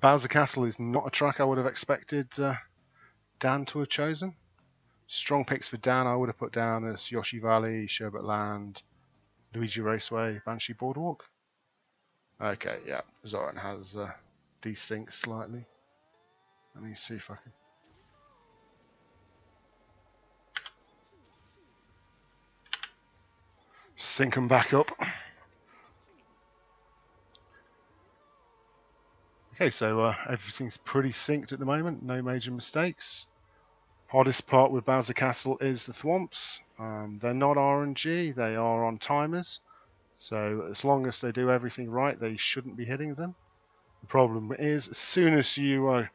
Bowser Castle is not a track I would have expected Dan to have chosen. Strong picks for Dan. I would have put down as Yoshi Valley, Sherbet Land, Luigi Raceway, Banshee Boardwalk. Okay, yeah, Zoran has desynced slightly. Let me see if I can. Sync them back up. Okay, so everything's pretty synced at the moment. No major mistakes. Hardest part with Bowser Castle is the thwomps. They're not RNG, they are on timers. So as long as they do everything right, they shouldn't be hitting them. The problem is, as soon as you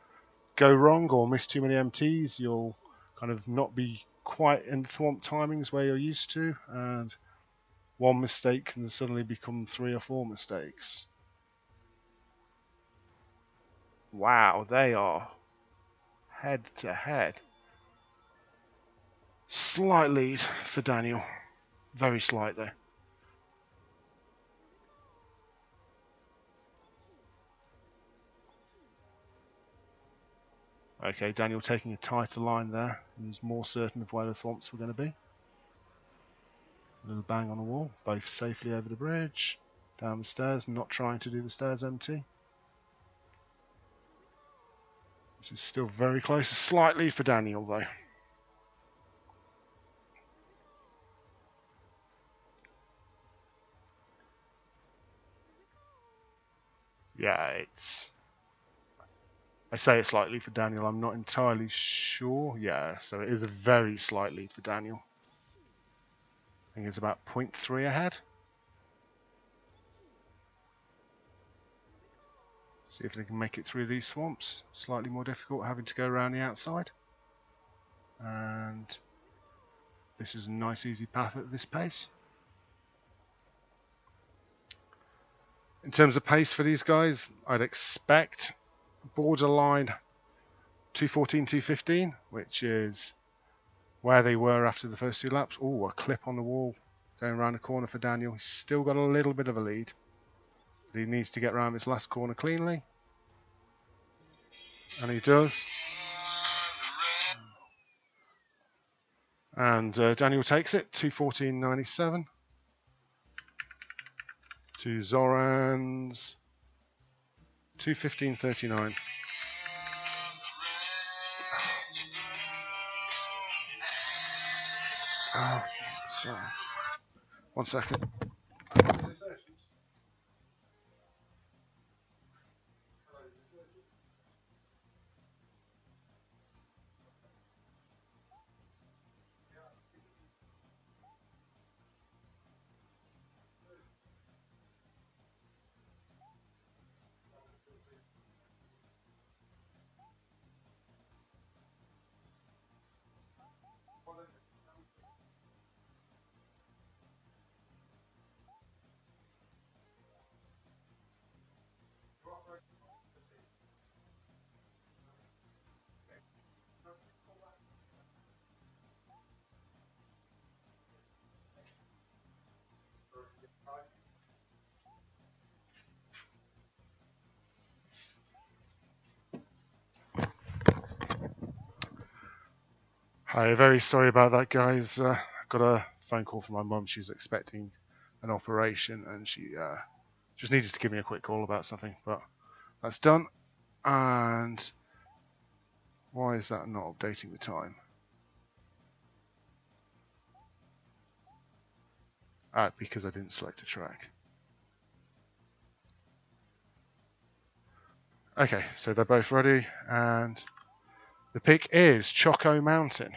go wrong or miss too many MTs, you'll kind of not be quite in thwomp timings where you're used to, and one mistake can suddenly become 3 or 4 mistakes. Wow, they are head to head. Slight lead for Daniel. Very slight though. Okay, Daniel taking a tighter line there. He was more certain of where the thwomps were going to be. A little bang on the wall, both safely over the bridge. Down the stairs, not trying to do the stairs empty. This is still very close. Slightly for Daniel though. Yeah, I say it's slightly for Daniel. I'm not entirely sure. Yeah, so it is a very slight lead for Daniel. I think it's about 0.3 ahead. See if they can make it through these swamps. Slightly more difficult having to go around the outside. And this is a nice easy path at this pace. In terms of pace for these guys, I'd expect borderline 214, 215, which is where they were after the first 2 laps. Oh, a clip on the wall going around the corner for Daniel. He's still got a little bit of a lead. But he needs to get around this last corner cleanly. And he does. And Daniel takes it, 214.97. To Zoran's 215.39. Oh, sorry. 1 second. Hi, very sorry about that, guys. Got a phone call from my mum. She's expecting an operation, and she just needed to give me a quick call about something. But that's done. And why is that not updating the time? Because I didn't select a track. Okay, so they're both ready, and the pick is Choco Mountain.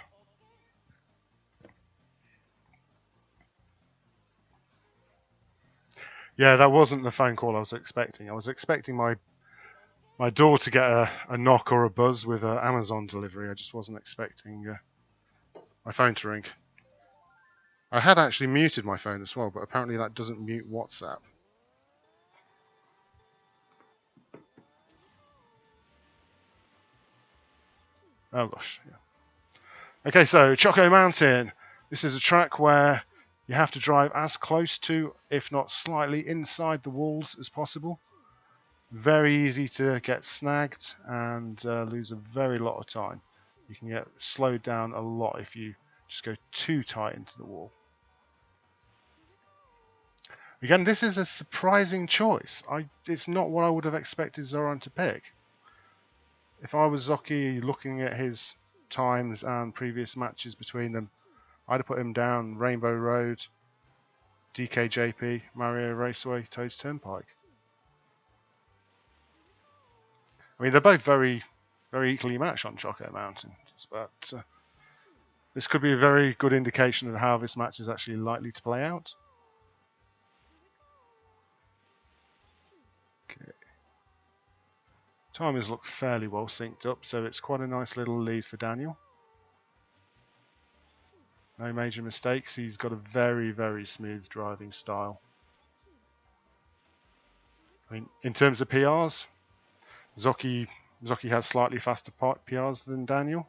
Yeah, that wasn't the phone call I was expecting. I was expecting my door to get a knock or a buzz with an Amazon delivery. I just wasn't expecting my phone to ring. I had actually muted my phone as well, but apparently that doesn't mute WhatsApp. Oh gosh, yeah. Okay, so Choco Mountain. This is a track where you have to drive as close to, if not slightly inside the walls as possible. very easy to get snagged and lose a very lot of time. You can get slowed down a lot if you just go too tight into the wall. Again, this is a surprising choice. It's not what I would have expected Zoran to pick. If I was Zoki looking at his times and previous matches between them, I'd have put him down Rainbow Road, DKJP, Mario Raceway, Toad's Turnpike. I mean, they're both very, very equally matched on Choco Mountain, but this could be a very good indication of how this match is actually likely to play out. Okay. Timers look fairly well synced up, so it's quite a nice little lead for Daniel. No major mistakes. He's got a very, very smooth driving style. I mean, in terms of PRs, Zoki has slightly faster PRs than Daniel,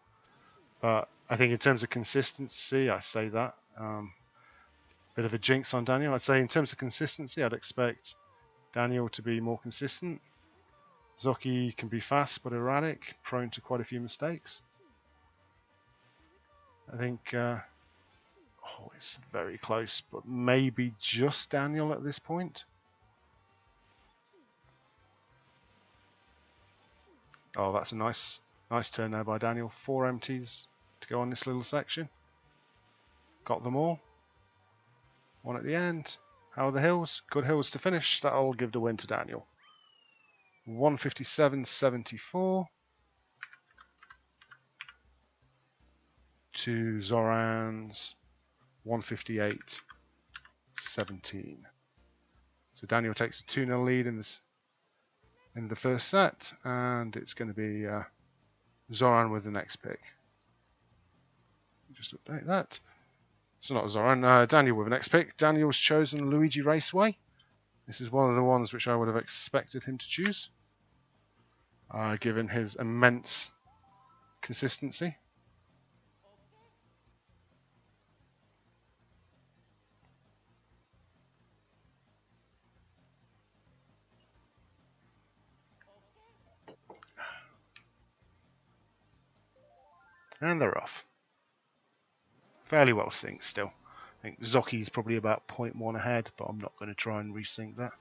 but I think in terms of consistency, I say that. Bit of a jinx on Daniel. I'd say in terms of consistency, I'd expect Daniel to be more consistent. Zoki can be fast but erratic, prone to quite a few mistakes. I think, it's very close, but maybe just Daniel at this point. Oh, that's a nice turn there by Daniel. 4 empties to go on this little section. Got them all. One at the end. How are the hills? Good hills to finish. That'll give the win to Daniel. 157.74 to Zoran's 158.17. So Daniel takes a 2-0 lead in the first set, and it's going to be Zoran with the next pick. Just update that. It's not Zoran, Daniel with the next pick. Daniel's chosen Luigi Raceway. This is one of the ones which I would have expected him to choose, given his immense consistency. And they're off. Fairly well synced still. I think Zoki's probably about 0.1 ahead, but I'm not going to try and resync that.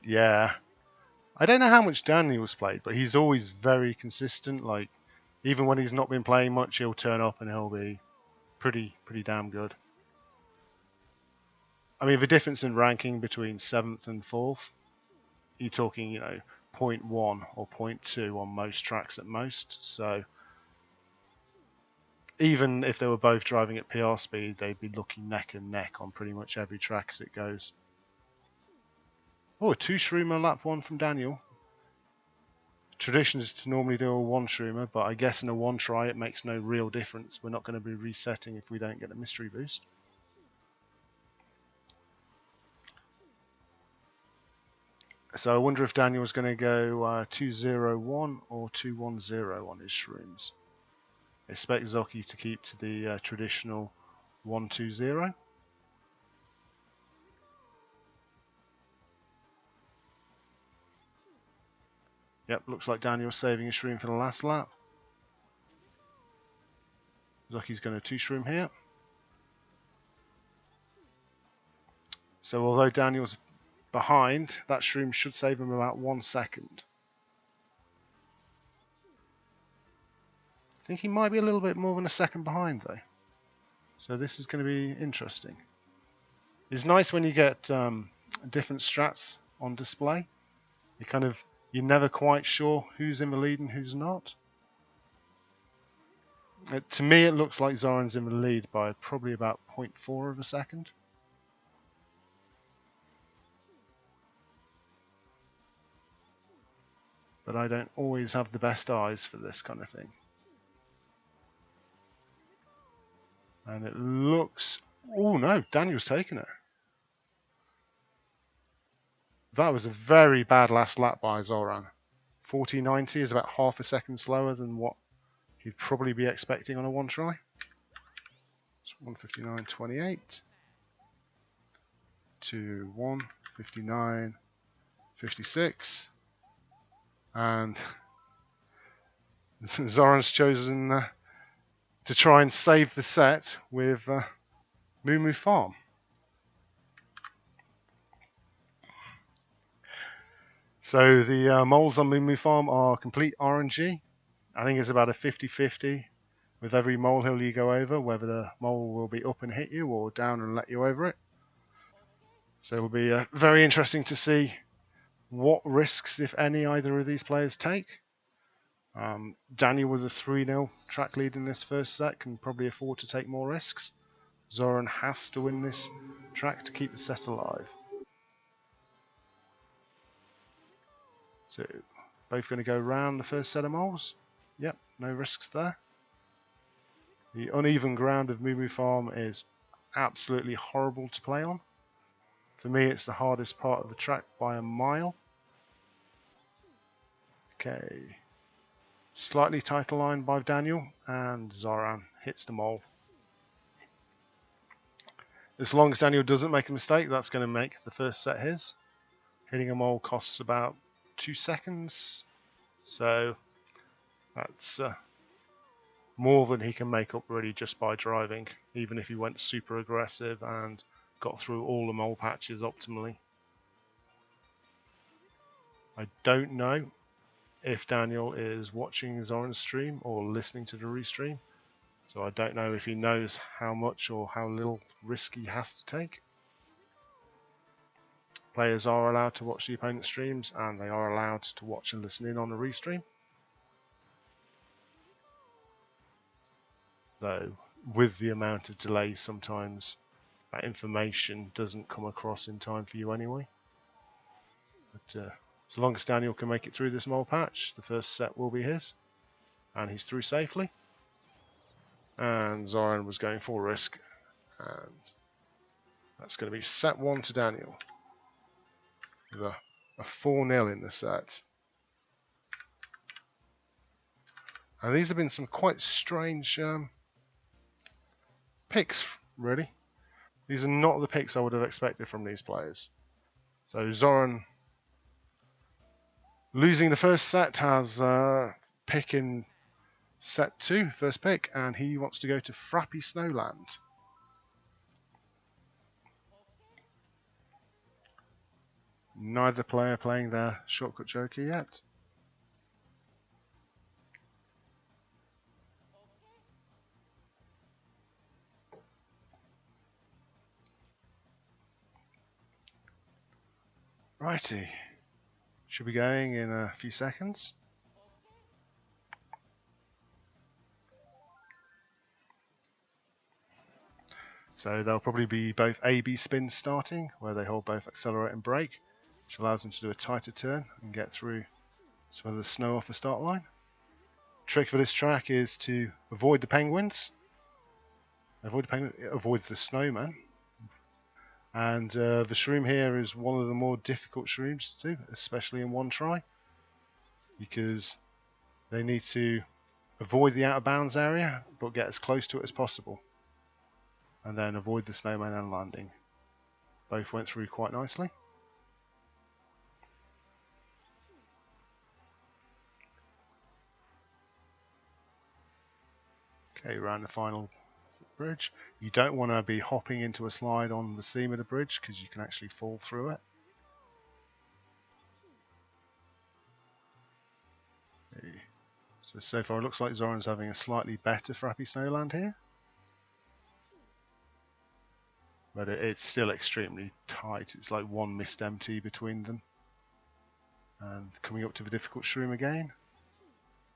Yeah. I don't know how much Daniel's played, but he's always very consistent. Like, even when he's not been playing much, he'll turn up and he'll be pretty damn good. I mean, the difference in ranking between 7th and 4th, you're talking, 0.1 or 0.2 on most tracks at most. So even if they were both driving at PR speed, they'd be looking neck and neck on pretty much every track as it goes. Oh, a 2-shroomer lap 1 from Daniel. Tradition is to normally do a 1-shroomer, but I guess in a 1 try it makes no real difference. We're not going to be resetting if we don't get a mystery boost. So I wonder if Daniel's going to go 201 or 210 on his shrooms. I expect Zoki to keep to the traditional 120. Yep, looks like Daniel's saving a shroom for the last lap. Zoki's going to 2-shroom here. So although Daniel's behind, that shroom should save him about 1 second. I think he might be a little bit more than a second behind though. So this is going to be interesting. It's nice when you get different strats on display. You're never quite sure who's in the lead and who's not. To me, it looks like Zoran's in the lead by probably about 0.4 of a second. But I don't always have the best eyes for this kind of thing. And it looks... Oh no, Daniel's taken it. That was a very bad last lap by Zoran. 40.90 is about half a second slower than what he'd probably be expecting on a 1 try. It's 159.28. 2, 1, 59, 56. And Zoran's chosen to try and save the set with Moo Farm. So the moles on Moo Farm are complete RNG. I think it's about a 50-50 with every molehill you go over, whether the mole will be up and hit you or down and let you over it. So it'll be very interesting to see what risks, if any, either of these players take. Daniel with a 3-0 track lead in this first set can probably afford to take more risks. Zoran has to win this track to keep the set alive. So both going to go round the first set of moles. Yep, no risks there. The uneven ground of Moo Farm is absolutely horrible to play on. For me, it's the hardest part of the track by a mile. Okay. Slightly tighter line by Daniel, and Zoran hits the mole. As long as Daniel doesn't make a mistake, that's going to make the first set his. Hitting a mole costs about 2 seconds, so that's more than he can make up really just by driving, even if he went super aggressive and got through all the mole patches optimally. I don't know if Daniel is watching Zoran's stream or listening to the restream, so I don't know if he knows how much or how little risk he has to take. Players are allowed to watch the opponent's streams, and they are allowed to watch and listen in on the restream. Though, with the amount of delay, sometimes that information doesn't come across in time for you anyway. But as long as Daniel can make it through this mole patch, the first set will be his. And he's through safely. And Zoran was going full risk. And that's going to be set 1 to Daniel. With a 4-0 in the set. And these have been some quite strange picks, really. These are not the picks I would have expected from these players. So Zoran, losing the first set, has pick in set 2, first pick, and he wants to go to Frappy Snowland. Neither player playing their shortcut joker yet. Righty. Should be going in a few seconds. So there'll probably be both A-B spins starting, where they hold both accelerate and brake, which allows them to do a tighter turn and get through some of the snow off the start line. Trick for this track is to avoid the penguins, avoid the snowman, and the shroom here is one of the more difficult shrooms to do, especially in one try, because they need to avoid the out of bounds area but get as close to it as possible, and then avoid the snowman and landing. Both went through quite nicely. Okay, around the final bridge. You don't want to be hopping into a slide on the seam of the bridge because you can actually fall through it. So far it looks like Zoran's having a slightly better Frappy Snowland here. But it's still extremely tight. It's like one missed MT between them. And coming up to the difficult shroom again.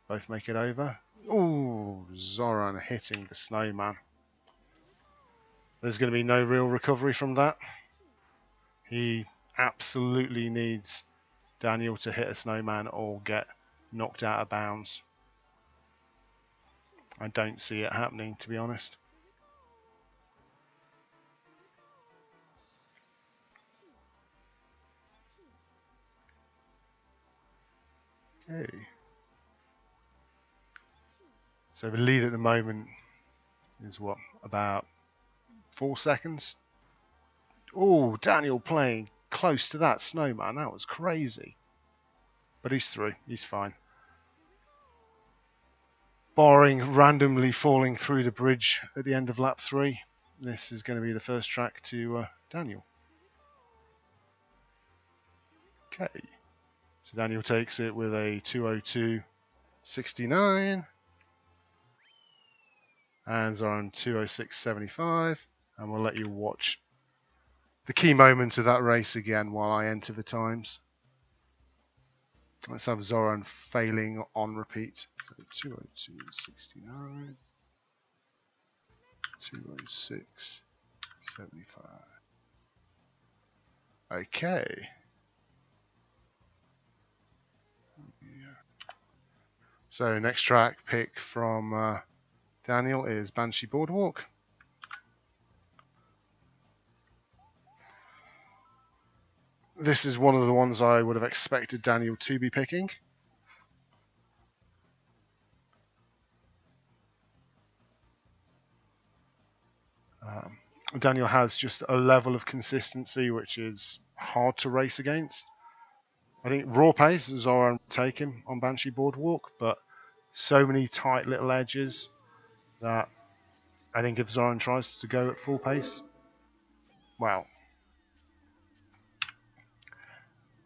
Both make it over. Ooh, Zoran hitting the snowman. There's going to be no real recovery from that. He absolutely needs Daniel to hit a snowman or get knocked out of bounds. I don't see it happening, to be honest. Okay. So the lead at the moment is what, about 4 seconds? Oh, Daniel playing close to that snowman. That was crazy. But he's through. He's fine. Barring randomly falling through the bridge at the end of lap 3, this is going to be the first track to Daniel. Okay. So Daniel takes it with a 2:02.69. And Zoran 2:06.75. And we'll let you watch the key moment of that race again while I enter the times. Let's have Zoran failing on repeat. So 2:02.69, 2:06.75. Okay. So next track pick from Daniel is Banshee Boardwalk. This is one of the ones I would have expected Daniel to be picking. Daniel has just a level of consistency which is hard to race against. I think raw pace is Zoran take him on Banshee Boardwalk, but so many tight little edges that I think if Zoran tries to go at full pace, well,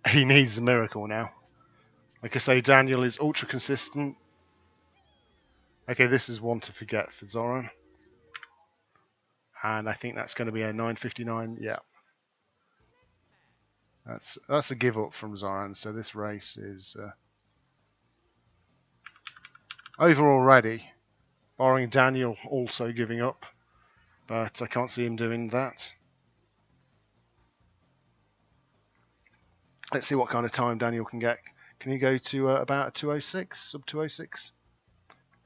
he needs a miracle now. Like I say, Daniel is ultra consistent. Okay, this is one to forget for Zoran. And I think that's going to be a 9:59. Yeah. That's a give up from Zoran. So this race is over already, barring Daniel also giving up. But I can't see him doing that. Let's see what kind of time Daniel can get. Can he go to about a 2:06, sub 2:06?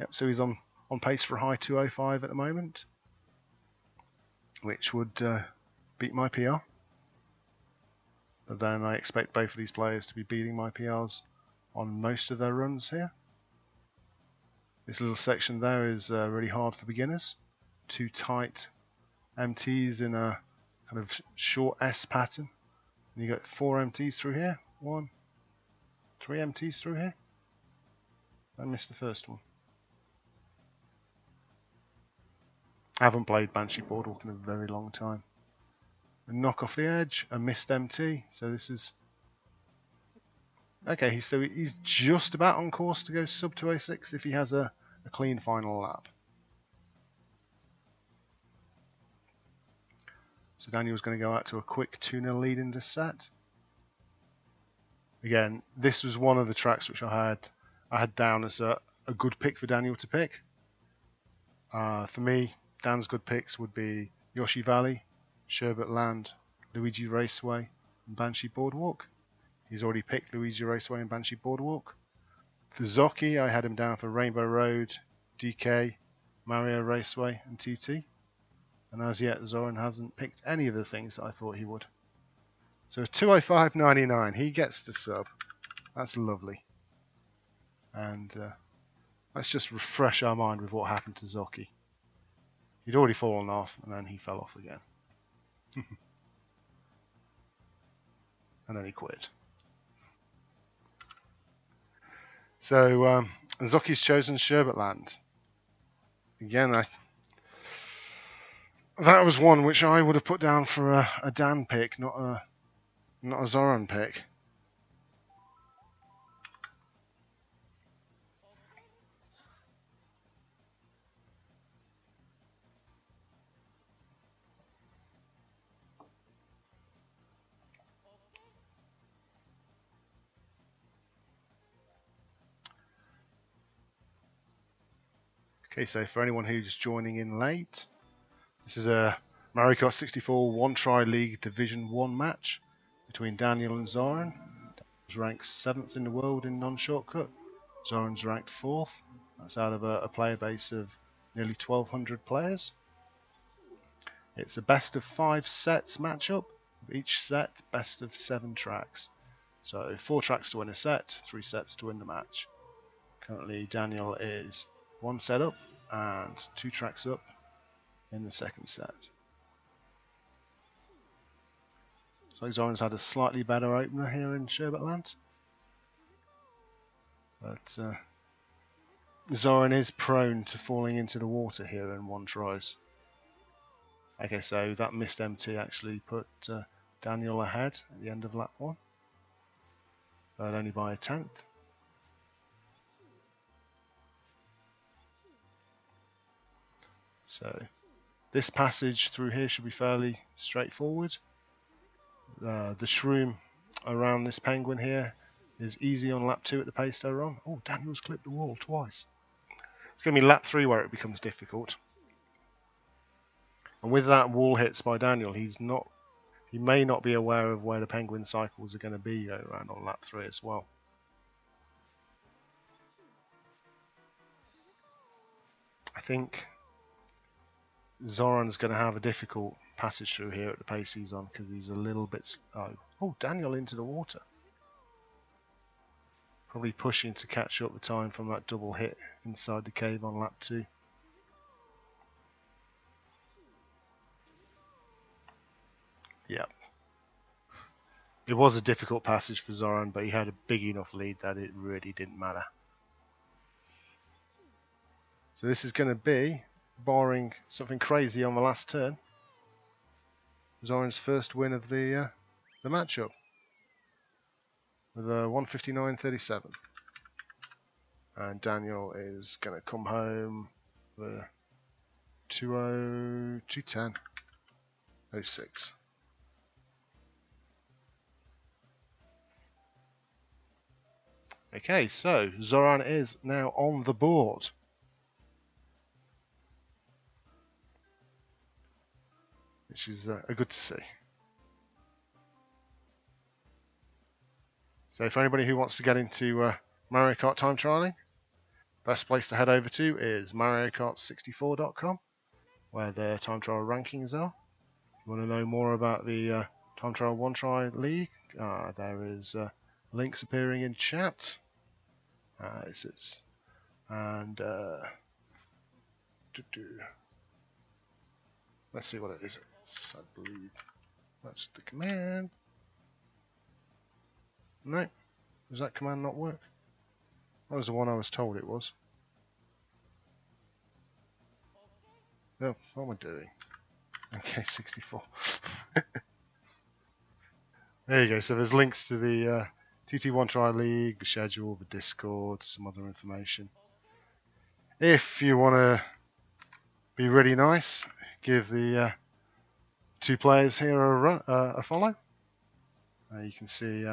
Yep, so he's on pace for a high 2:05 at the moment, which would beat my PR. But then I expect both of these players to be beating my PRs on most of their runs here. This little section there is really hard for beginners. 2 tight MTs in a kind of short S pattern. And you got 4 MTs through here. 1, 3 MTs through here. I missed the first one. I haven't played Banshee Boardwalk in a very long time. A knock off the edge, a missed MT. So this is okay. He's just about on course to go sub 2:06 if he has a clean final lap. So Daniel's going to go out to a quick 2-0 lead in this set. Again, this was one of the tracks which I had down as a good pick for Daniel to pick. For me, Dan's good picks would be Yoshi Valley, Sherbet Land, Luigi Raceway, and Banshee Boardwalk. He's already picked Luigi Raceway and Banshee Boardwalk. For Zoki, I had him down for Rainbow Road, DK, Mario Raceway, and TT. And as yet, Zoran hasn't picked any of the things that I thought he would. So 2:05.99, he gets the sub. That's lovely. And let's just refresh our mind with what happened to Zoki. He'd already fallen off, and then he fell off again. And then he quit. So Zoki's chosen Sherbet Land. Again, that was one which I would have put down for a Dan pick, not a Zoran pick. Okay, so for anyone who's joining in late, this is a Mario Kart 64 one-try league Division 1 match between Daniel and Zoran. Daniel's ranked 7th in the world in non-shortcut. Zoran's ranked 4th. That's out of a player base of nearly 1,200 players. It's a best of 5 sets matchup. Each set, best of 7 tracks. So 4 tracks to win a set, 3 sets to win the match. Currently, Daniel is 1 set up and 2 tracks up in the second set. So Zoran's had a slightly better opener here in Sherbetland. But Zoran is prone to falling into the water here in one tries. Okay, so that missed MT actually put Daniel ahead at the end of lap 1, but only by a tenth. So this passage through here should be fairly straightforward. The shroom around this penguin here is easy on lap 2 at the pace they're on. Oh, Daniel's clipped the wall twice. It's going to be lap 3 where it becomes difficult. And with that wall hits by Daniel, he may not be aware of where the penguin cycles are going to be going around on lap 3 as well. I think Zoran's going to have a difficult passage through here at the pace he's on because he's a little bit slow. Oh, Daniel into the water. Probably pushing to catch up the time from that double hit inside the cave on lap 2. Yep. It was a difficult passage for Zoran, but he had a big enough lead that it really didn't matter. So this is going to be, barring something crazy on the last turn, Zoran's first win of the matchup with a 1:59.37. And Daniel is going to come home with a 2:10.06. Okay, so Zoran is now on the board. Which is good to see. So for anybody who wants to get into Mario Kart time trialing, best place to head over to is MarioKart64.com, where the time trial rankings are. If you want to know more about the Time Trial One Try League, there is links appearing in chat. Let's see what it is. I believe that's the command. No, does that command not work? That was the one I was told it was. No, what am I doing? MK64. There you go. So there's links to the TT1 Try League, the schedule, the Discord, some other information. If you want to be really nice, give the two players here a follow. You can see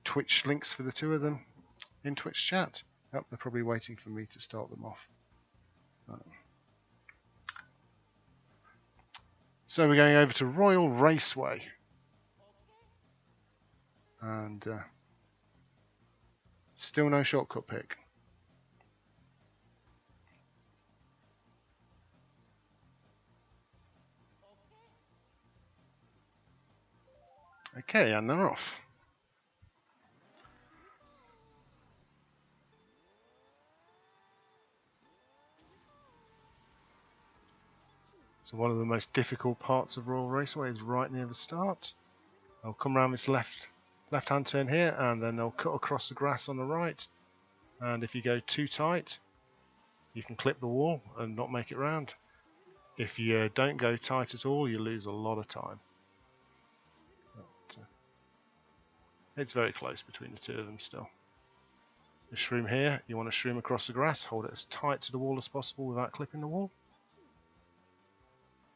Twitch links for the two of them in Twitch chat. Oh, they're probably waiting for me to start them off. So we're going over to Royal Raceway. And still no shortcut pick. Okay, and they're off. So one of the most difficult parts of Royal Raceway is right near the start. They'll come around this left-hand turn here, and then they'll cut across the grass on the right. And if you go too tight, you can clip the wall and not make it round. If you don't go tight at all, you lose a lot of time. But, it's very close between the two of them still. The shroom here, you want to shroom across the grass, hold it as tight to the wall as possible without clipping the wall.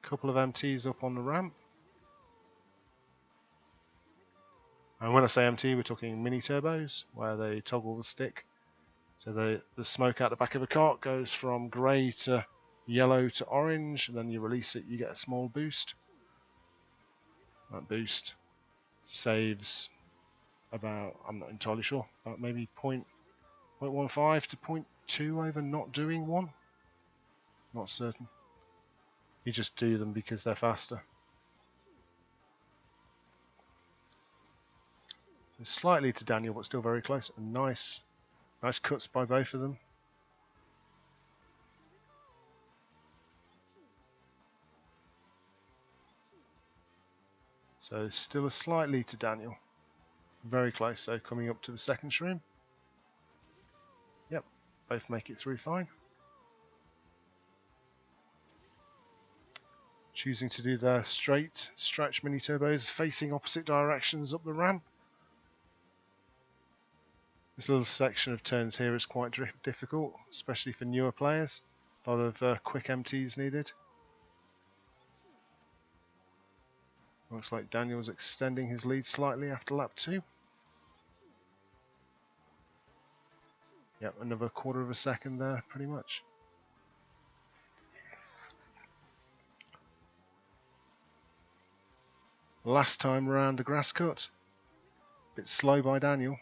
Couple of MTs up on the ramp. And when I say MT, we're talking mini turbos, where they toggle the stick. So the smoke out the back of the cart goes from grey to yellow to orange, and then you release it, you get a small boost. That boost saves about, I'm not entirely sure, about maybe 0.15 to 0.2 over not doing one. Not certain. You just do them because they're faster. So slightly to Daniel, but still very close. And nice cuts by both of them. So still a slight lead to Daniel. Very close though, coming up to the second shroom. Yep, both make it through fine. Choosing to do their straight stretch mini turbos facing opposite directions up the ramp. This little section of turns here is quite difficult, especially for newer players. A lot of quick MTs needed. Looks like Daniel's extending his lead slightly after lap 2. Yep, another quarter of a second there, pretty much. Last time around the grass cut. Bit slow by Daniel.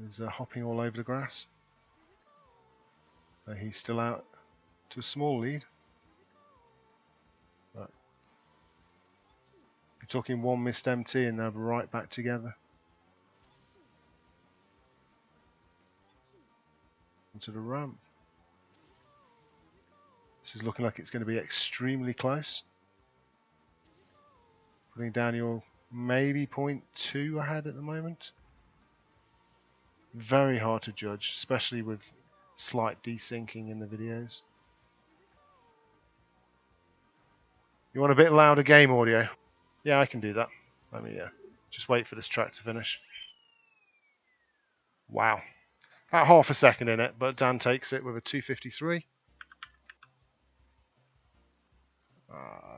He's hopping all over the grass. He's still out to a small lead. But you're talking one missed MT and they're right back together. Into the ramp. This is looking like it's going to be extremely close. Putting Daniel maybe 0.2 ahead at the moment. Very hard to judge, especially with slight desyncing in the videos. You want a bit louder game audio? Yeah, I can do that. Let me just wait for this track to finish. Wow. About half a second in it, but Dan takes it with a 2:53.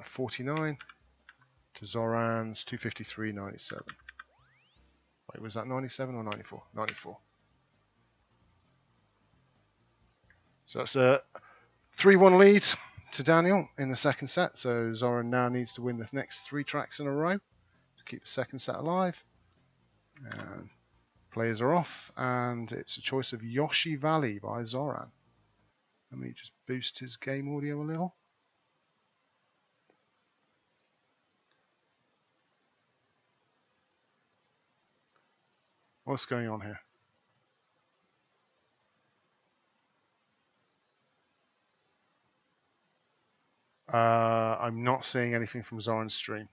49 to Zoran's 2:53.97. Wait, was that 97 or 94? 94. So that's a 3-1 lead to Daniel in the second set. So Zoran now needs to win the next 3 tracks in a row to keep the second set alive. And players are off, and it's a choice of Yoshi Valley by Zoran. Let me just boost his game audio a little. What's going on here? I'm not seeing anything from Zoran's stream.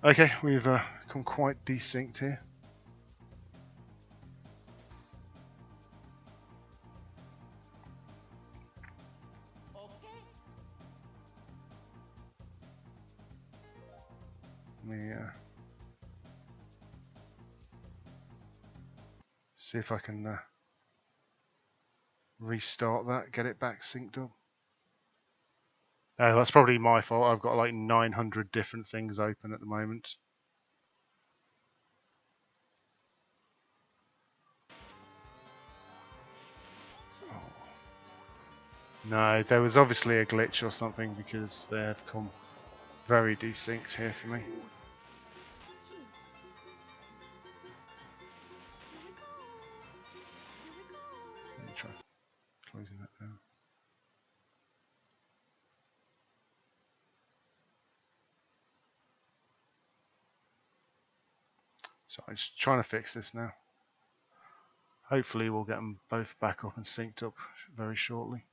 Okay, we've come quite desynced here. Let me see if I can restart that, get it back synced up. That's probably my fault. I've got like 900 different things open at the moment. Oh. No, there was obviously a glitch or something because they have come very desynced here for me. Let me try closing that down. So I'm just trying to fix this now. Hopefully we'll get them both back up and synced up very shortly.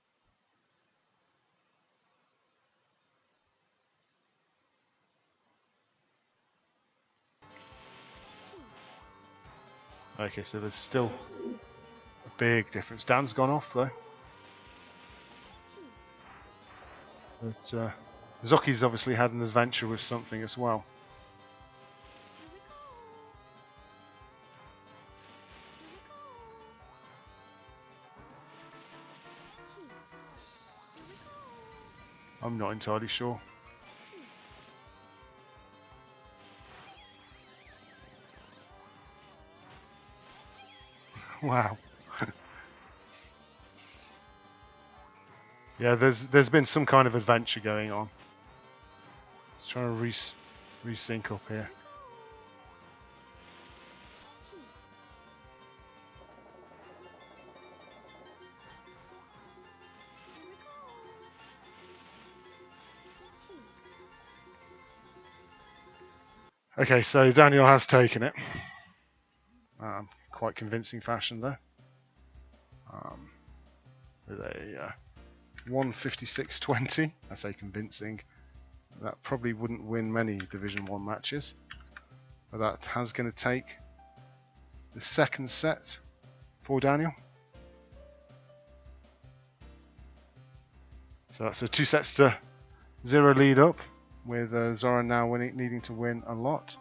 Okay, so there's still a big difference. Dan's gone off though. But Zoki's obviously had an adventure with something as well. I'm not entirely sure. Wow. Yeah, there's been some kind of adventure going on. Just trying to resync up here. Okay, so Daniel has taken it. quite convincing fashion there. With a 156.20, I say convincing. That probably wouldn't win many Division 1 matches, but that has going to take the second set for Daniel. So that's a 2-0 lead up, with Zoran now needing to win a lot.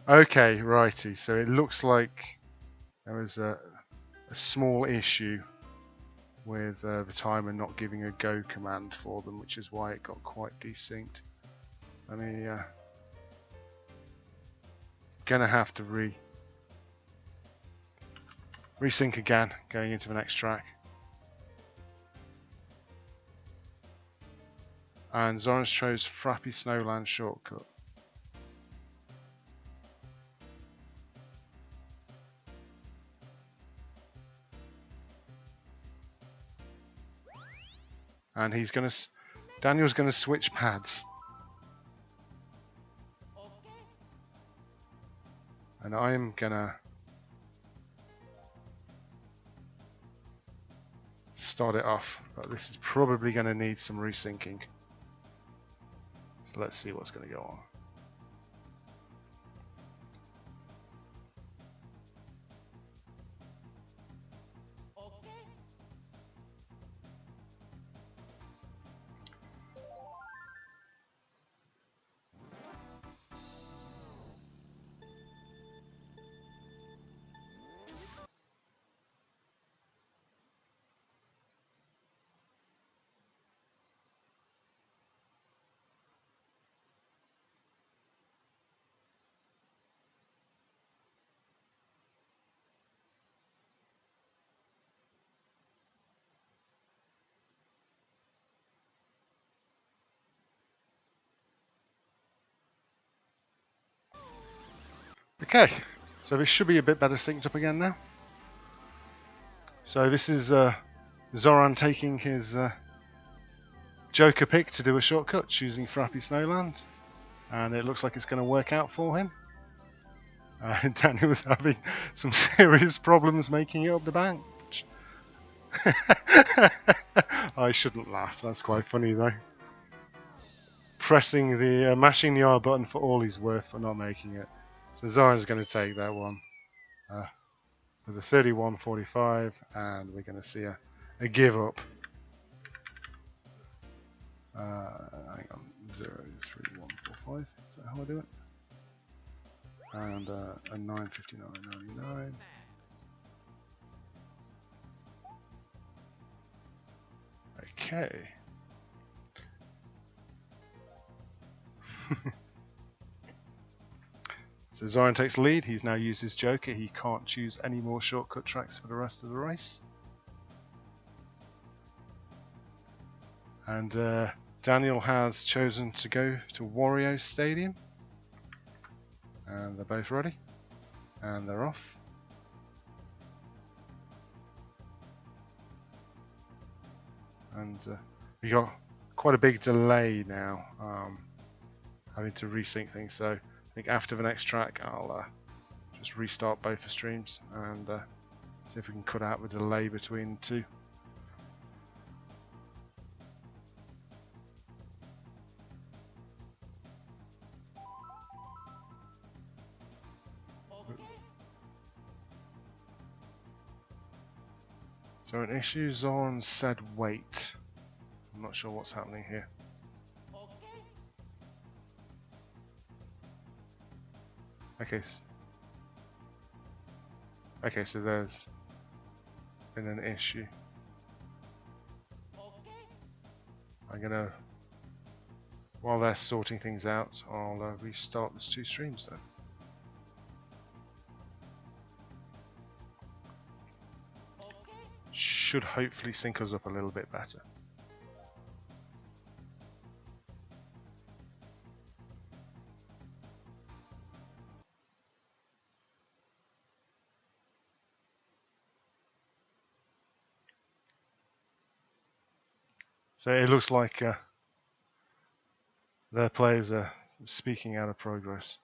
Okay, righty. So it looks like there was a small issue with the timer not giving a go command for them, which is why it got quite desynced. Let me gonna have to resync again going into the next track. And Zoran chose Frappy Snowland shortcut. And Daniel's gonna switch pads. And I'm gonna start it off, but this is probably gonna need some resyncing. So let's see what's gonna go on. Okay, so this should be a bit better synced up again now. So this is Zoran taking his Joker pick to do a shortcut, choosing Frappy Snowland, and it looks like it's going to work out for him. Daniel was having some serious problems making it up the bank. I shouldn't laugh, that's quite funny though. Pressing the mashing the R button for all he's worth for not making it. So Zoran's going to take that one with a 31.45, and we're going to see a give up. Hang on, 03145. Is that how I do it? And a 959.99. Okay. So Zoran takes the lead. He's now used his Joker. He can't choose any more shortcut tracks for the rest of the race. And Daniel has chosen to go to Wario Stadium. And they're both ready. And they're off. And we got quite a big delay now, having to resync things. So I think after the next track, I'll just restart both the streams and see if we can cut out the delay between the two. So an issue's on said wait. I'm not sure what's happening here. Okay. Okay, so there's been an issue. I'm gonna, while they're sorting things out, I'll restart those two streams then. Should hopefully sync us up a little bit better. So it looks like their players are speaking out of progress.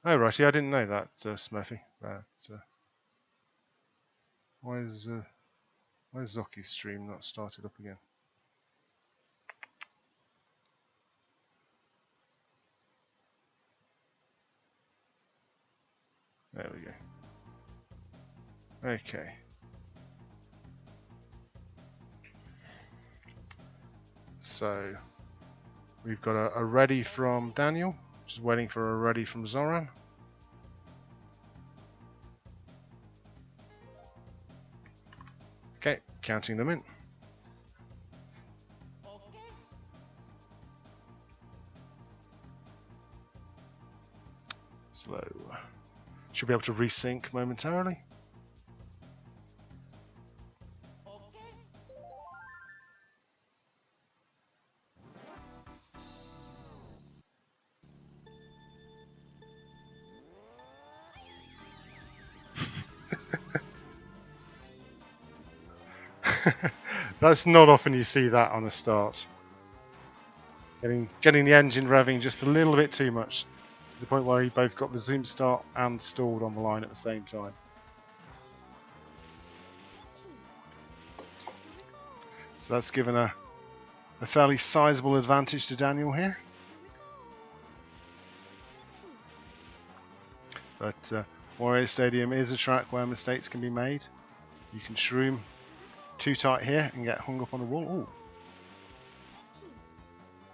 Oh righty, I didn't know that, Smurfy. Why is Zoki's stream not started up again? There we go. Okay. So we've got a ready from Daniel, just waiting for a ready from Zoran. Okay, counting them in. Slow. Should be able to resync momentarily. That's not often you see that on a start. Getting the engine revving just a little bit too much, to the point where you both got the zoom start and stalled on the line at the same time. So that's given a fairly sizable advantage to Daniel here. But Warrior Stadium is a track where mistakes can be made. You can shroom too tight here and get hung up on the wall. Ooh.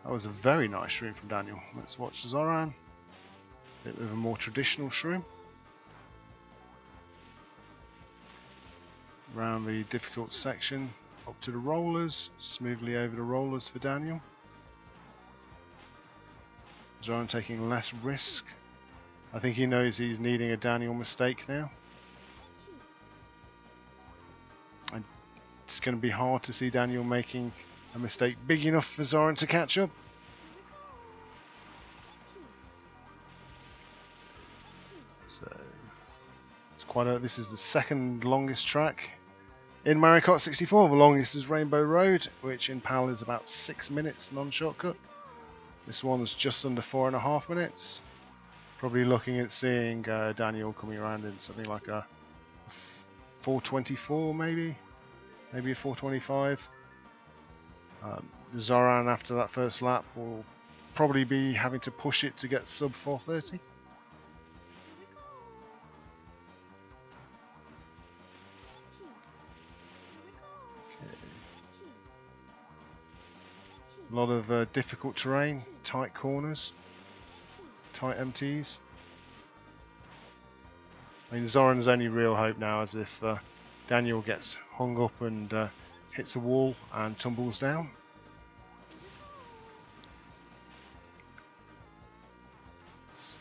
That was a very nice shroom from Daniel. Let's watch Zoran. A bit of a more traditional shroom. Around the difficult section, up to the rollers, smoothly over the rollers for Daniel. Zoran taking less risk. I think he knows he's needing a Daniel mistake now. And it's going to be hard to see Daniel making a mistake big enough for Zoran to catch up. So it's this is the second longest track in Mario Kart 64. The longest is Rainbow Road, which in PAL is about 6 minutes non-shortcut. This one's just under 4.5 minutes. Probably looking at seeing Daniel coming around in something like a 4:24 maybe a 4:25. Zoran after that first lap will probably be having to push it to get sub 4:30. A lot of difficult terrain, tight corners, tight MTs. I mean, Zoran's only real hope now is if Daniel gets hung up and hits a wall and tumbles down. It's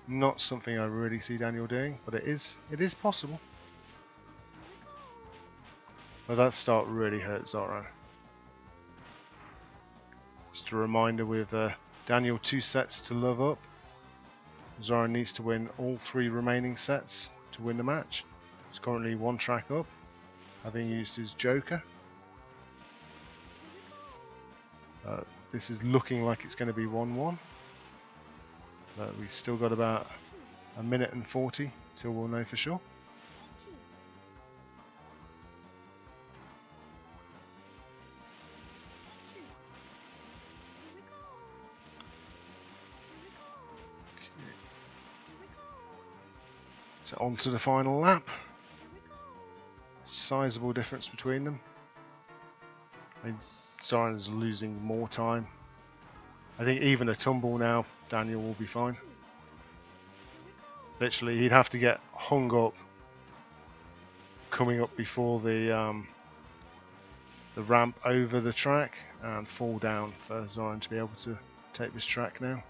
not something I really see Daniel doing, but it is possible. But that start really hurt Zoran. Just a reminder with Daniel 2 sets to love up. Zoran needs to win all 3 remaining sets to win the match. He's currently 1 track up, having used his Joker. This is looking like it's going to be 1-1. But we've still got about 1 minute and 40 till we'll know for sure. So on to the final lap. Sizable difference between them. I mean, Zoran's losing more time. I think even a tumble now, Daniel will be fine. Literally, he'd have to get hung up coming up before the ramp over the track and fall down for Zoran to be able to take this track now.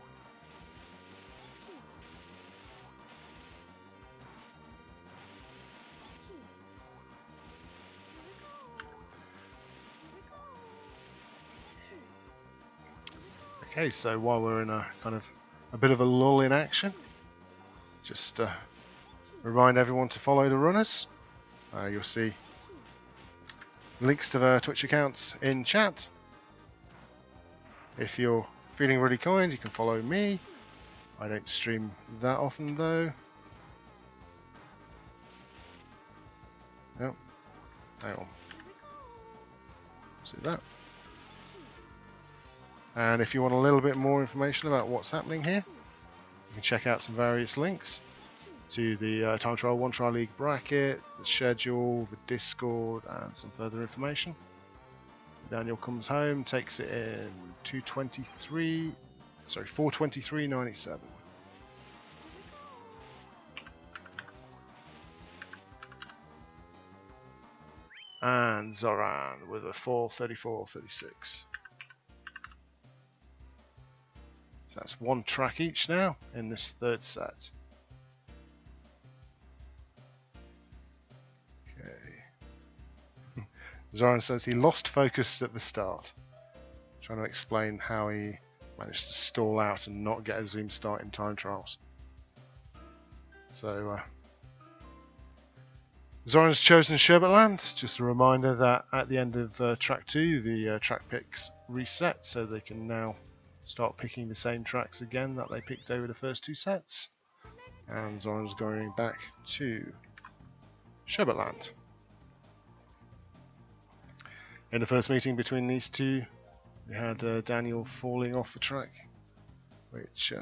Okay, so while we're in a kind of a bit of a lull in action, just remind everyone to follow the runners. You'll see links to their Twitch accounts in chat. If you're feeling really kind, you can follow me. I don't stream that often though. Yep. Hang on. Let's do that. And if you want a little bit more information about what's happening here, you can check out some various links to the Time Trial 1 Trial League bracket, the schedule, the Discord, and some further information. Daniel comes home, takes it in 4:23.97. And Zoran with a 4:34.36. So that's one track each now in this third set. Zoran says he lost focus at the start. Trying to explain how he managed to stall out and not get a zoom start in time trials. So Zoran's chosen Sherbetland. Just a reminder that at the end of track 2 the track picks reset, so they can now start picking the same tracks again that they picked over the first 2 sets. And Zoran's going back to Sherbetland. In the first meeting between these two, we had Daniel falling off the track, which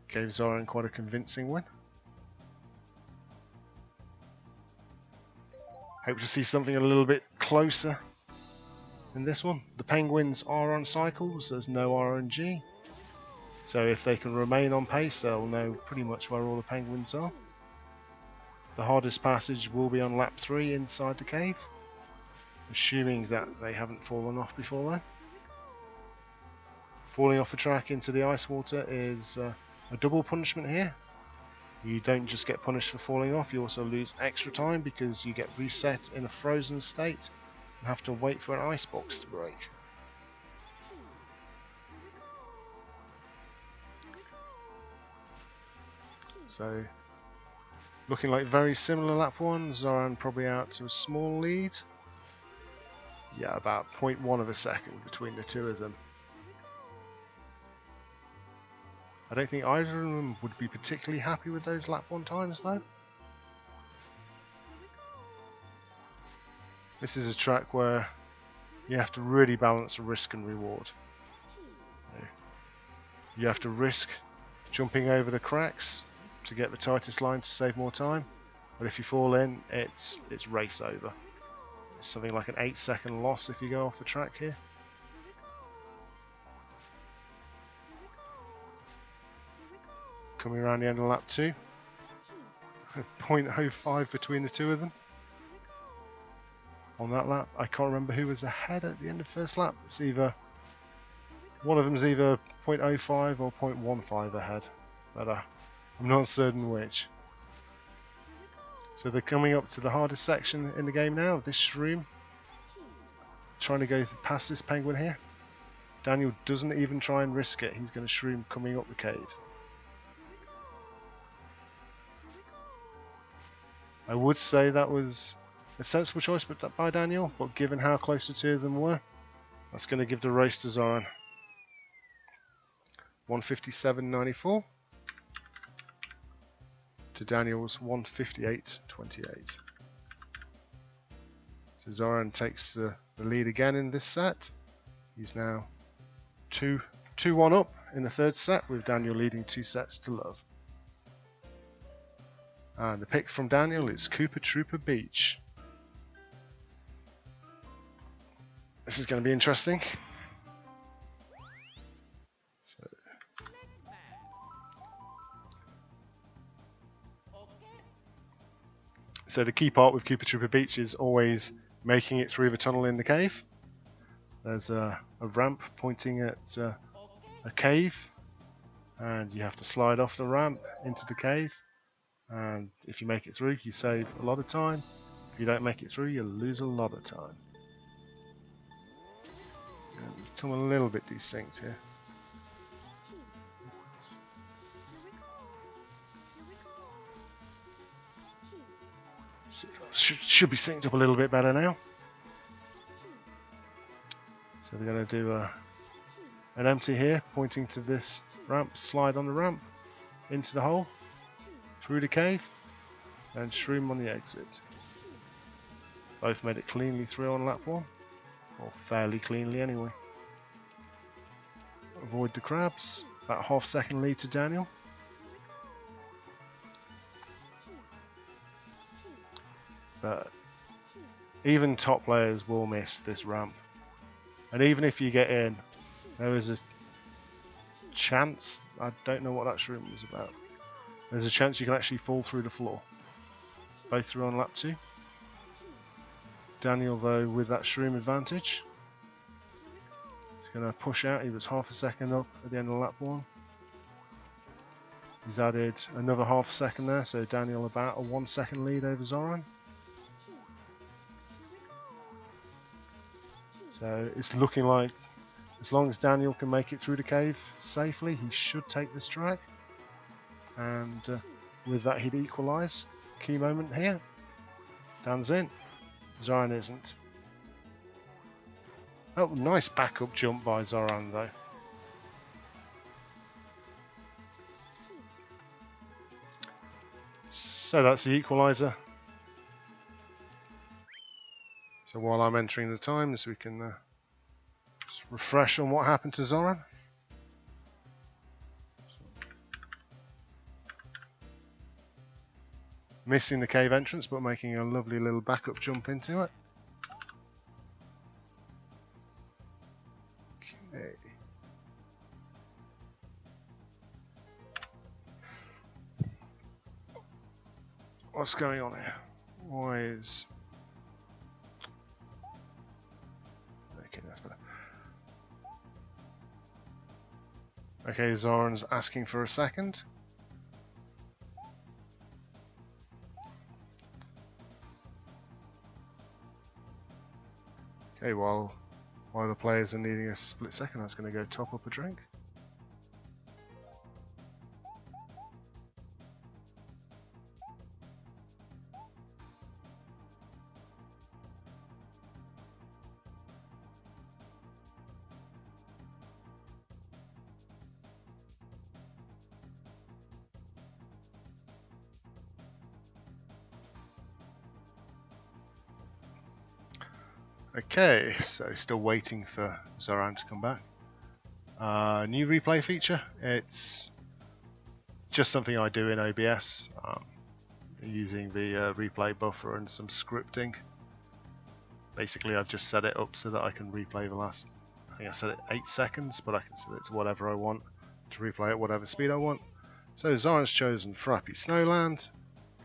gave Zoran quite a convincing win. Hope to see something a little bit closer in this one. The penguins are on cycles, there's no RNG, so if they can remain on pace, they'll know pretty much where all the penguins are. The hardest passage will be on lap 3 inside the cave, assuming that they haven't fallen off before then. Falling off the track into the ice water is a double punishment here. You don't just get punished for falling off, you also lose extra time because you get reset in a frozen state and have to wait for an ice box to break. So, looking like very similar lap 1, Zoran probably out to a small lead. Yeah, about 0.1 of a second between the two of them. I don't think either of them would be particularly happy with those lap 1 times though. This is a track where you have to really balance risk and reward. You have to risk jumping over the cracks to get the tightest line to save more time, but if you fall in, it's race over. It's something like an 8-second loss if you go off the track here. Coming around the end of lap 2, 0.05 between the two of them. On that lap, I can't remember who was ahead at the end of first lap. It's either one of them's either 0.05 or 0.15 ahead, but I'm not certain which. So they're coming up to the hardest section in the game now, this shroom. Trying to go past this penguin here. Daniel doesn't even try and risk it, he's going to shroom coming up the cave. I would say that was a sensible choice by Daniel, but given how close the two of them were, that's going to give the race to Zoran. 157.94 to Daniel's 158.28. So Zoran takes the lead again in this set. He's now 2-1 up in the third set, with Daniel leading 2 sets to love. And the pick from Daniel is Cooper Trooper Beach. This is going to be interesting. So the key part with Koopa Troopa Beach is always making it through the tunnel in the cave. There's a ramp pointing at a cave, and you have to slide off the ramp into the cave. And if you make it through, you save a lot of time. If you don't make it through, you lose a lot of time. And we become a little bit desynced here. Should be synced up a little bit better now. So we're going to do an empty here, pointing to this ramp, slide on the ramp, into the hole, through the cave, and shroom on the exit. Both made it cleanly through on lap 1, or fairly cleanly anyway. Avoid the crabs, about half-second lead to Daniel. But even top players will miss this ramp. And even if you get in, there is a chance, I don't know what that shroom was about, there's a chance you can actually fall through the floor. Both through on lap 2. Daniel though with that shroom advantage. He's going to push out, he was half a second up at the end of lap 1. He's added another half a second there, so Daniel about a 1 second lead over Zoran. So it's looking like as long as Daniel can make it through the cave safely, he should take this track. And with that he'd equalise. Key moment here. Dan's in. Zoran isn't. Oh, nice backup jump by Zoran though. So that's the equaliser. So while I'm entering the times, we can just refresh on what happened to Zoran. Missing the cave entrance, but making a lovely little backup jump into it. Okay. What's going on here? Why is... Okay, that's better. Okay, Zoran's asking for a second. Okay, while the players are needing a split second, I was going to go top up a drink. Okay, so still waiting for Zoran to come back. New replay feature. It's just something I do in OBS, using the replay buffer and some scripting. Basically, I've just set it up so that I can replay the last, I think I set it 8 seconds, but I can set it to whatever I want to replay at whatever speed I want. So Zoran's chosen Frappy Snowland.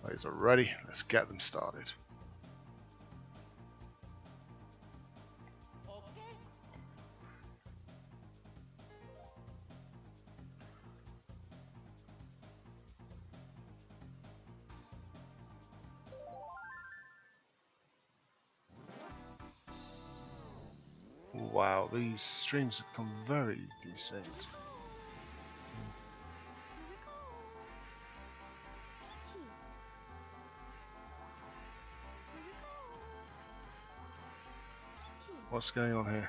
Players are ready. Let's get them started. Wow, these streams have become very decent. What's going on here?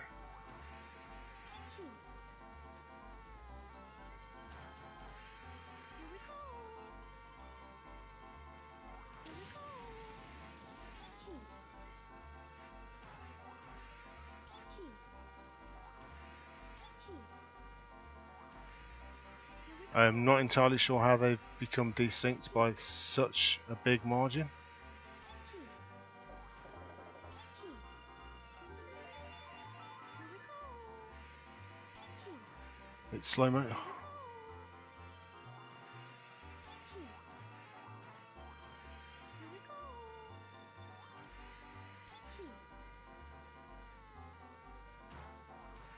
I'm not entirely sure how they've become desynced by such a big margin. It's slow mo.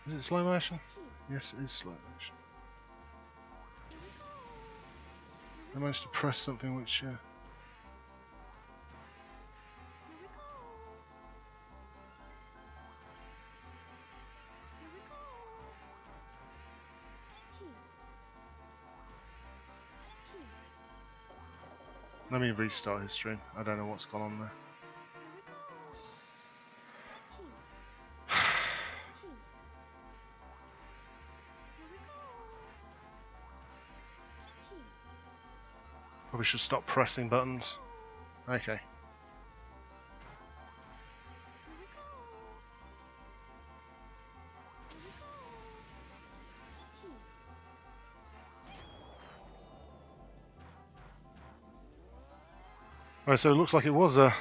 Is it slow motion? Yes, it is slow motion. I managed to press something which... Let me restart his stream. I don't know what's gone on there. Probably should stop pressing buttons. Okay. Alright, so it looks like it was a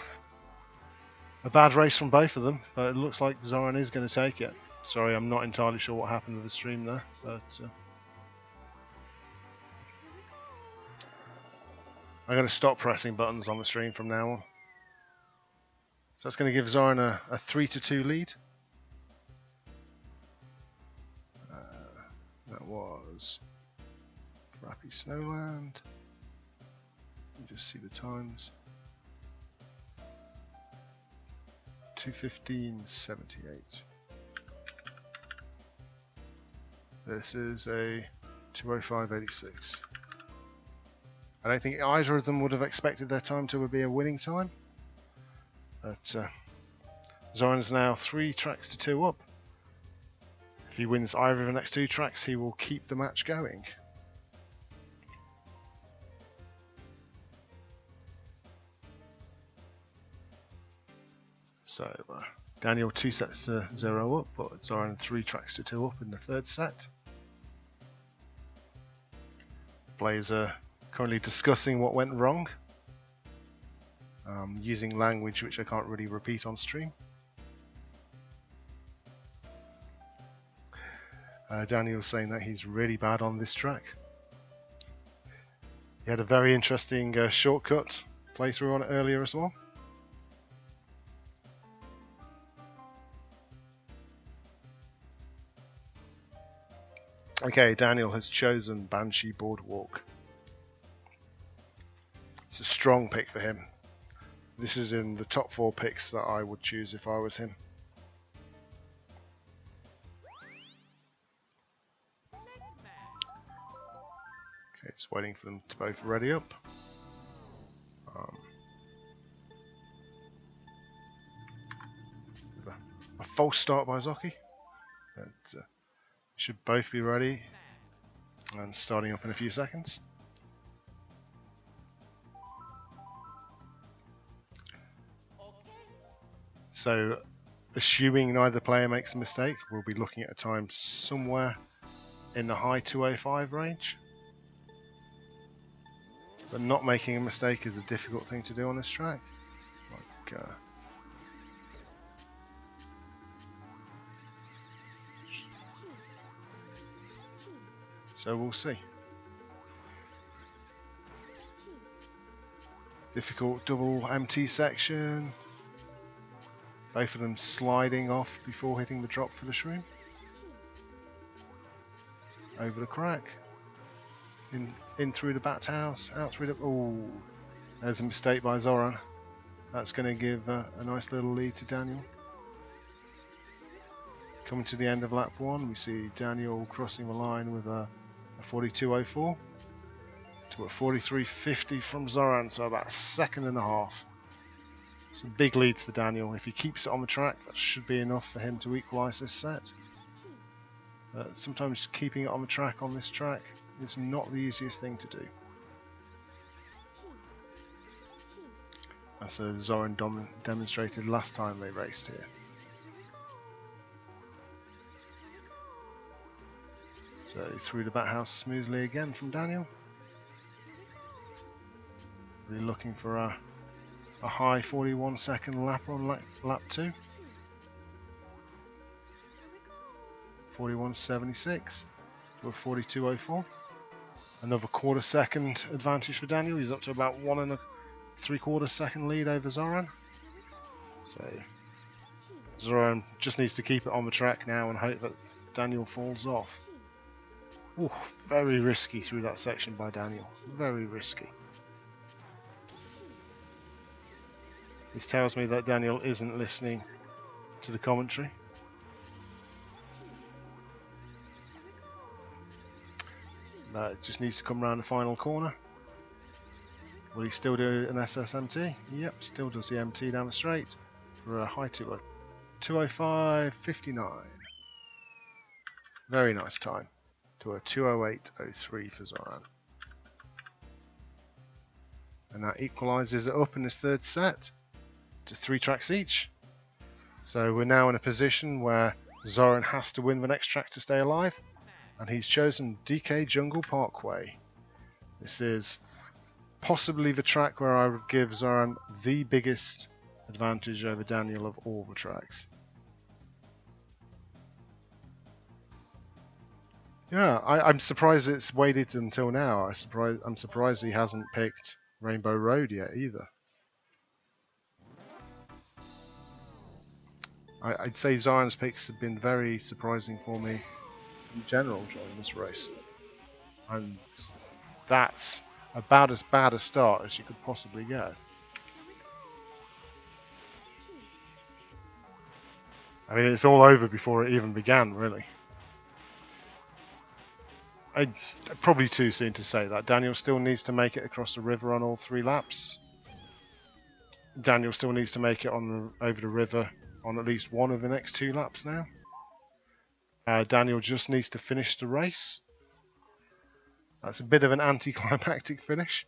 bad race from both of them, but it looks like Zoran is going to take it. Sorry, I'm not entirely sure what happened with the stream there, but I'm going to stop pressing buttons on the stream from now on. So that's going to give Zoran a 3-2 lead. That was Rappy Snowland. Let me just see the times. 2:15.78. This is a 2:05.86. I don't think either of them would have expected their time to be a winning time. But Zoran's now 3 tracks to 2 up. If he wins either of the next 2 tracks, he will keep the match going. So Daniel 2 sets to 0 up, but Zoran 3 tracks to 2 up in the 3rd set. Players are currently discussing what went wrong, using language which I can't really repeat on stream. Daniel's saying that he's really bad on this track. He had a very interesting shortcut playthrough on it earlier as well. Okay, Daniel has chosen Banshee Boardwalk. It's a strong pick for him. This is in the top 4 picks that I would choose if I was him. Okay, just waiting for them to both ready up. A false start by Zoki. But, should both be ready and starting up in a few seconds. So, assuming neither player makes a mistake, we'll be looking at a time somewhere in the high 2:05 range. But not making a mistake is a difficult thing to do on this track. Like, so we'll see. Difficult double MT section. Both of them sliding off before hitting the drop for the shroom. Over the crack. In through the bat house. Out through the... Oh, there's a mistake by Zoran. That's going to give a nice little lead to Daniel. Coming to the end of lap 1, we see Daniel crossing the line with a 42.04 to a 43.50 from Zoran, so about a second and a half. Some big leads for Daniel. If he keeps it on the track, that should be enough for him to equalise this set. Sometimes keeping it on the track on this track is not the easiest thing to do. As Zoran demonstrated last time they raced here. So through the bat house smoothly again from Daniel. Really looking for a high 41-second lap on lap 2. 41.76 to a 42.04. Another quarter-second advantage for Daniel. He's up to about 1 3/4 second lead over Zoran. So Zoran just needs to keep it on the track now and hope that Daniel falls off. Ooh, very risky through that section by Daniel. Very risky. This tells me that Daniel isn't listening to the commentary. That just needs to come round the final corner. Will he still do an SSMT? Yep, still does the MT down the straight for a high 205.59. Very nice time to a 208.03 for Zoran. And that equalises it up in this third set to 3 tracks each. So we're now in a position where Zoran has to win the next track to stay alive, and he's chosen DK Jungle Parkway. This is possibly the track where I would give Zoran the biggest advantage over Daniel of all the tracks. Yeah, I'm surprised it's waited until now. I'm surprised he hasn't picked Rainbow Road yet either. I'd say Zoran's picks have been very surprising for me in general during this race. And that's about as bad a start as you could possibly get. I mean, it's all over before it even began, really. Probably too soon to say that. Daniel still needs to make it across the river on all 3 laps. Daniel still needs to make it over the river on at least one of the next 2 laps now. Daniel just needs to finish the race. That's a bit of an anticlimactic finish.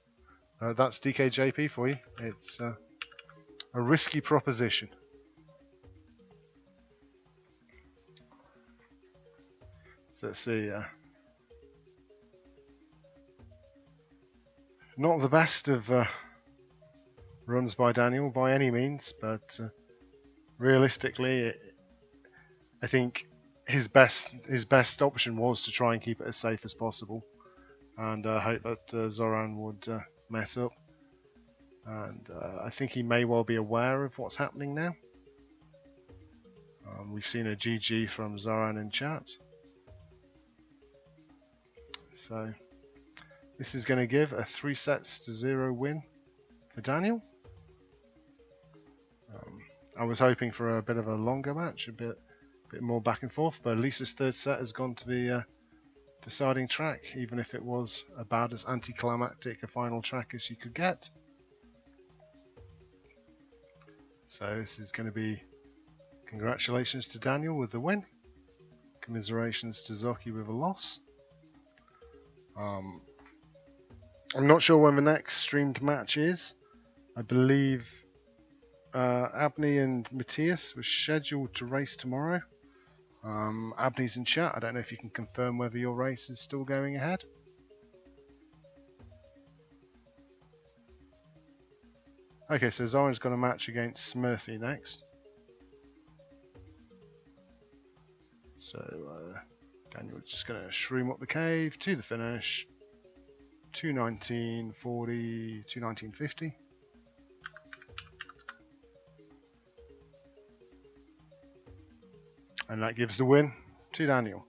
That's DKJP for you. It's a risky proposition. So let's see. Not the best of runs by Daniel by any means, but realistically, I think his best option was to try and keep it as safe as possible, and hope that Zoran would mess up. And I think he may well be aware of what's happening now. We've seen a GG from Zoran in chat. So this is going to give a 3-0 win for Daniel. I was hoping for a bit of a longer match, a bit more back and forth, but at least this third set has gone to the deciding track, even if it was about as anticlimactic a final track as you could get. So this is going to be congratulations to Daniel with the win, commiserations to Zoki with a loss. I'm not sure when the next streamed match is. I believe Abney and Matthias were scheduled to race tomorrow. Abney's in chat. I don't know if you can confirm whether your race is still going ahead. Okay, so Zoran's got a match against Smurfy next. So Daniel's just going to shroom up the cave to the finish. 219.40, 219.50. And that gives the win to Daniel.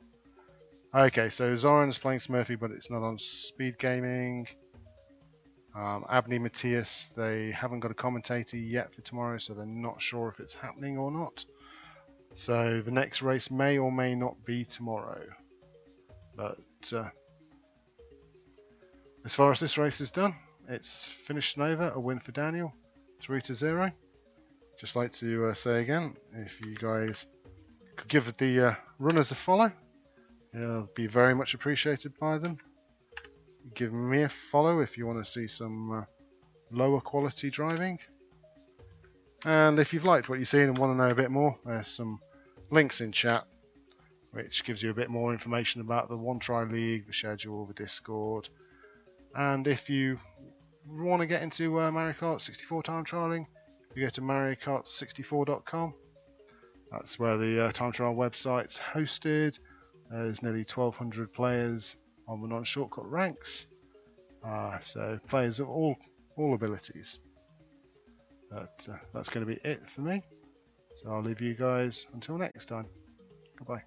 Okay, so Zoran's playing Smurfy, but it's not on Speed Gaming. Abney, Matthias, they haven't got a commentator yet for tomorrow, so they're not sure if it's happening or not. So the next race may or may not be tomorrow. But as far as this race is done, it's finished and over. A win for Daniel, 3-0. Just like to say again, if you guys could give the runners a follow, it'll be very much appreciated by them. Give me a follow if you want to see some lower quality driving. And if you've liked what you've seen and want to know a bit more, there's some links in chat which gives you a bit more information about the One Try League, the schedule, the Discord. And if you want to get into Mario Kart 64 time trialing, you go to mariokart64.com. That's where the time trial website's hosted. There's nearly 1,200 players on the non-shortcut ranks. So players of all abilities. But that's going to be it for me. So I'll leave you guys until next time. Goodbye.